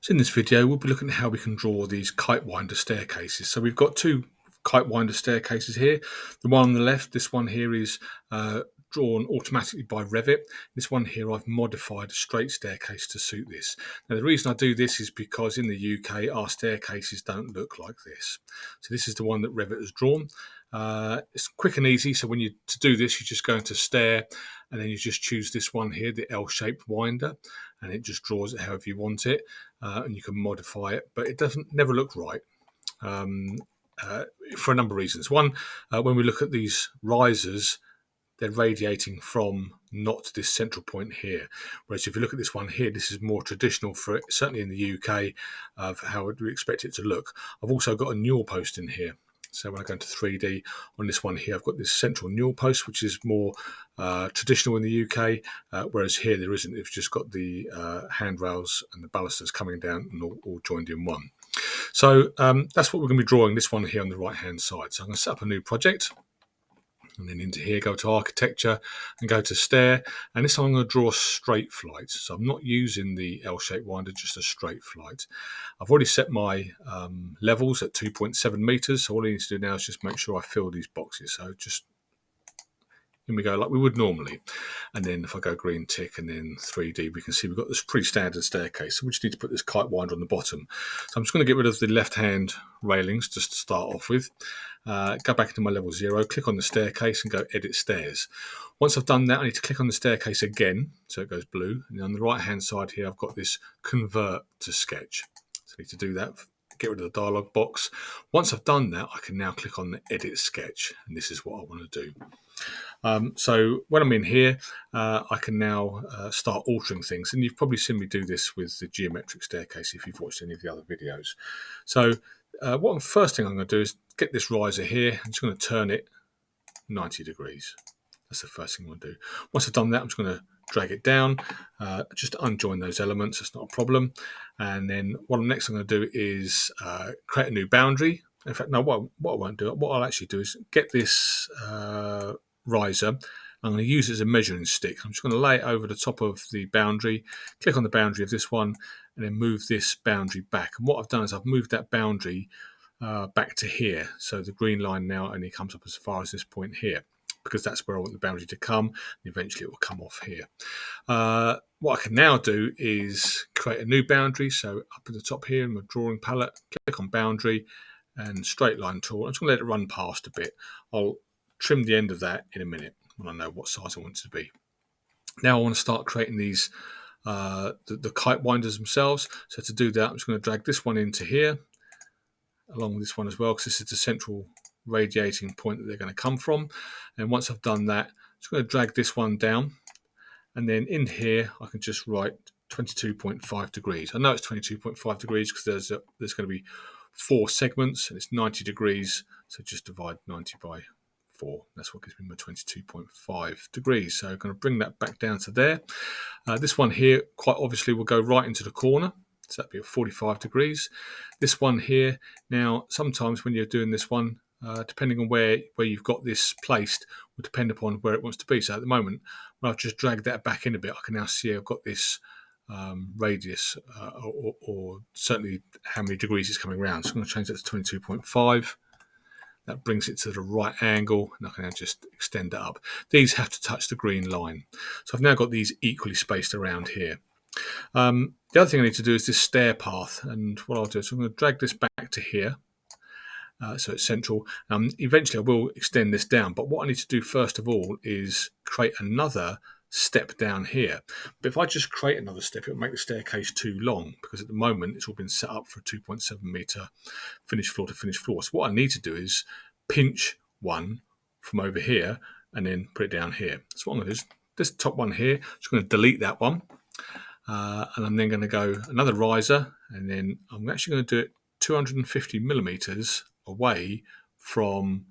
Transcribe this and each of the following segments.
So in this video, we'll be looking at how we can draw these kite winder staircases. So we've got two kite winder staircases here. The one on the left, this one here is drawn automatically by Revit. This one here, I've modified a straight staircase to suit this. Now, the reason I do this is because in the UK, our staircases don't look like this. So this is the one that Revit has drawn. It's quick and easy. So to do this, you just go into stair and then you just choose this one here, the L-shaped winder, and it just draws it however you want it. And you can modify it, but it never look right for a number of reasons. One, when we look at these risers, they're radiating from not this central point here. Whereas if you look at this one here, this is more traditional for it, certainly in the UK, for how we expect it to look. I've also got a newel post in here. So when I go into 3D on this one here, I've got this central newel post, which is more traditional in the UK, whereas here there isn't. It's just got the handrails and the balusters coming down and all joined in one. So that's what we're going to be drawing, this one here on the right-hand side. So I'm going to set up a new project. And then into here, go to architecture and go to stair. And this time I'm going to draw a straight flight. So I'm not using the L-shaped winder, just a straight flight. I've already set my levels at 2.7 meters. So all I need to do now is just make sure I fill these boxes. So just, here we go, like we would normally. And then if I go green tick and then 3D, we can see we've got this pretty standard staircase. So we just need to put this kite winder on the bottom. So I'm just going to get rid of the left-hand railings just to start off with. Go back into my level 0, click on the staircase and go edit stairs. Once I've done that, I need to click on the staircase again, so it goes blue. And on the right-hand side here, I've got this convert to sketch. So I need to do that, get rid of the dialog box. Once I've done that, I can now click on the edit sketch, and this is what I want to do. So when I'm in here, I can now start altering things. And you've probably seen me do this with the geometric staircase if you've watched any of the other videos. So first thing I'm going to do is get this riser here. I'm just going to turn it 90 degrees. That's the first thing I'm going to do. Once I've done that, I'm just going to drag it down, just to unjoin those elements. It's not a problem. And then what I'm next going to do is create a new boundary. In fact, no, what I won't do, what I'll actually do is get this riser. I'm going to use it as a measuring stick. I'm just going to lay it over the top of the boundary, click on the boundary of this one, and then move this boundary back. And what I've done is I've moved that boundary back to here. So the green line now only comes up as far as this point here, because that's where I want the boundary to come. And eventually it will come off here. What I can now do is create a new boundary. So up at the top here in my drawing palette, click on boundary and straight line tool. I'm just going to let it run past a bit. I'll trim the end of that in a minute when I know what size I want it to be. Now I want to start creating these the kite winders themselves. So to do that, I'm just going to drag this one into here, along with this one as well, because this is the central radiating point that they're going to come from. And once I've done that, I'm just going to drag this one down. And then in here, I can just write 22.5 degrees. I know it's 22.5 degrees because there's going to be 4 segments and it's 90 degrees. So just divide 90 by 4. That's what gives me my 22.5 degrees. So I'm going to bring that back down to there. This one here, quite obviously, will go right into the corner. So that'd be at 45 degrees. This one here, now sometimes when you're doing this one, depending on where you've got this placed, will depend upon where it wants to be. So at the moment, when I've just dragged that back in a bit, I can now see I've got this radius, or certainly how many degrees it's coming around. So I'm going to change that to 22.5. That brings it to the right angle, and I can now just extend that up. These have to touch the green line. So I've now got these equally spaced around here. The other thing I need to do is this stair path, and what I'll do is I'm going to drag this back to here, so it's central. Eventually I will extend this down, but what I need to do first of all is create another step down here. But if I just create another step, it'll make the staircase too long, because at the moment it's all been set up for a 2.7 meter finished floor to finished floor. So what I need to do is pinch one from over here and then put it down here. So what I'm going to do is this top one here, I'm just going to delete that one. And I'm then going to go another riser, and then I'm actually going to do it 250 millimeters away from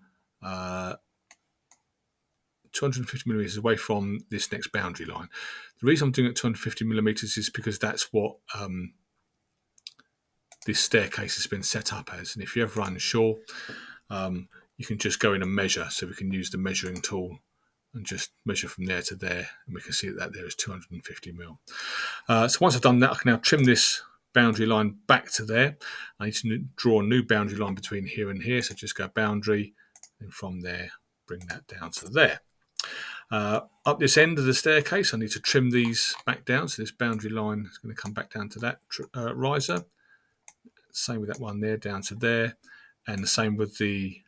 250 millimeters away from this next boundary line. The reason I'm doing it 250 millimeters is because that's what this staircase has been set up as. And if you're ever unsure, you can just go in and measure. So we can use the measuring tool and just measure from there to there, and we can see that there is 250 mil. So once I've done that, I can now trim this boundary line back to there. I need to draw a new boundary line between here and here, so just go boundary, and from there bring that down to there. Up this end of the staircase, I need to trim these back down, so this boundary line is going to come back down to that riser. Same with that one there, down to there, and the same with the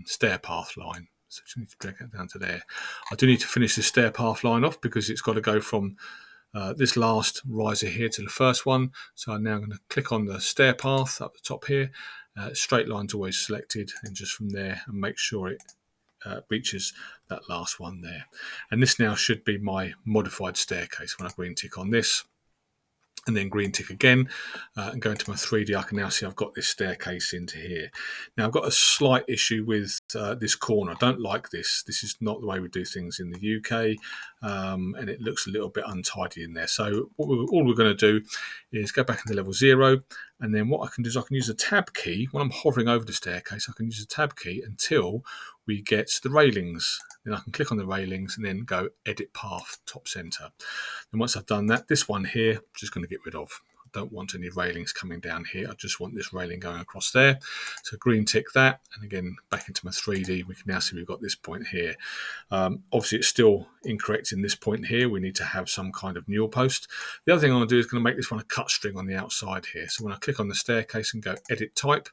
stair path line. So just need to drag that down to there. I do need to finish this stair path line off because it's got to go from this last riser here to the first one. So I'm now going to click on the stair path up the top here. Straight line's always selected, and just from there and make sure it reaches that last one there. And this now should be my modified staircase. When I green tick on this and then green tick again and go into my 3D, I can now see I've got this staircase into here. Now I've got a slight issue with this corner. I don't like this. This is not the way we do things in the UK, and it looks a little bit untidy in there. So all we're going to do is go back into level 0, and then what I can do is I can use the tab key. When I'm hovering over the staircase, I can use the tab key until we get the railings. Then I can click on the railings and then go edit path top center. And once I've done that, this one here, I'm just going to get rid of. I don't want any railings coming down here. I just want this railing going across there. So green tick that, and again back into my 3D. We can now see we've got this point here. Obviously it's still incorrect in this point here. We need to have some kind of newel post. The other thing I'm going to do is going to make this one a cut string on the outside here. So when I click on the staircase and go edit type,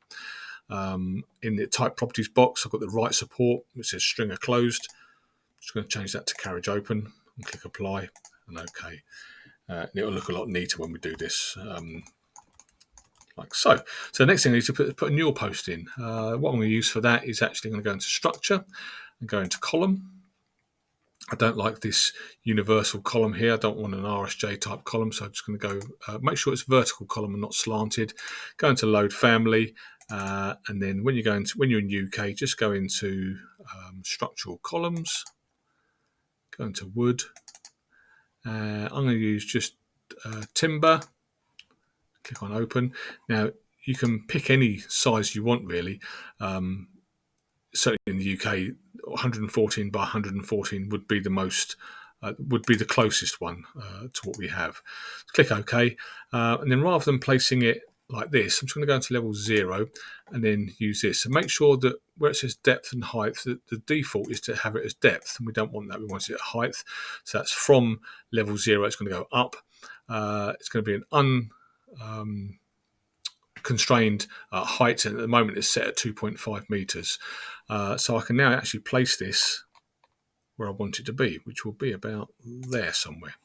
in the type properties box, I've got the right support which says stringer closed. I'm just going to change that to carriage open and click apply and OK. It'll look a lot neater when we do this, like so. So the next thing I need to put a newel post in. What I'm going to use for that is actually going to go into structure and go into column. I don't like this universal column here. I don't want an RSJ type column, so I'm just going to go make sure it's vertical column and not slanted. Go into load family, and then when you're in UK, just go into structural columns. Go into wood. I'm going to use just timber. Click on open. Now you can pick any size you want really. Certainly in the UK, 114 by 114 would be the most, would be the closest one to what we have. Click OK, and then rather than placing it like this, I'm just going to go into level 0 and then use this. So make sure that where it says depth and height, the default is to have it as depth, and we don't want that. We want it at height. So that's from level 0. It's going to go up. It's going to be an constrained height, and at the moment it's set at 2.5 meters. So I can now actually place this where I want it to be, which will be about there somewhere.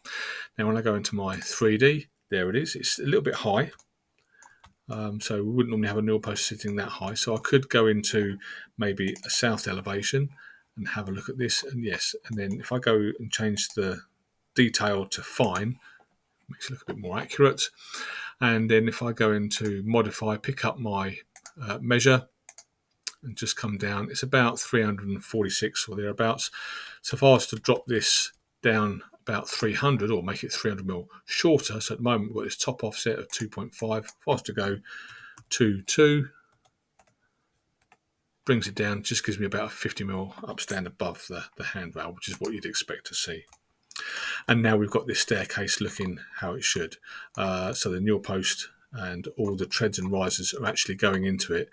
Now when I go into my 3D, there it is. It's a little bit high, so we wouldn't normally have a newel post sitting that high. So I could go into maybe a south elevation and have a look at this, and yes, and then if I go and change the detail to fine, makes it look a bit more accurate. And then if I go into modify, pick up my measure and just come down, it's about 346 or thereabouts. So if I was to drop this down about 300 or make it 300 mil shorter, so at the moment we've got this top offset of 2.5. If I was to go 2, brings it down, just gives me about a 50 mil upstand above the handrail, which is what you'd expect to see. And now we've got this staircase looking how it should. So the newel post and all the treads and risers are actually going into it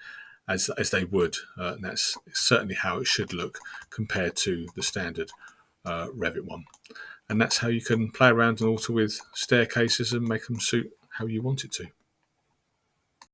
as they would. And that's certainly how it should look compared to the standard Revit one. And that's how you can play around and alter with staircases and make them suit how you want it to.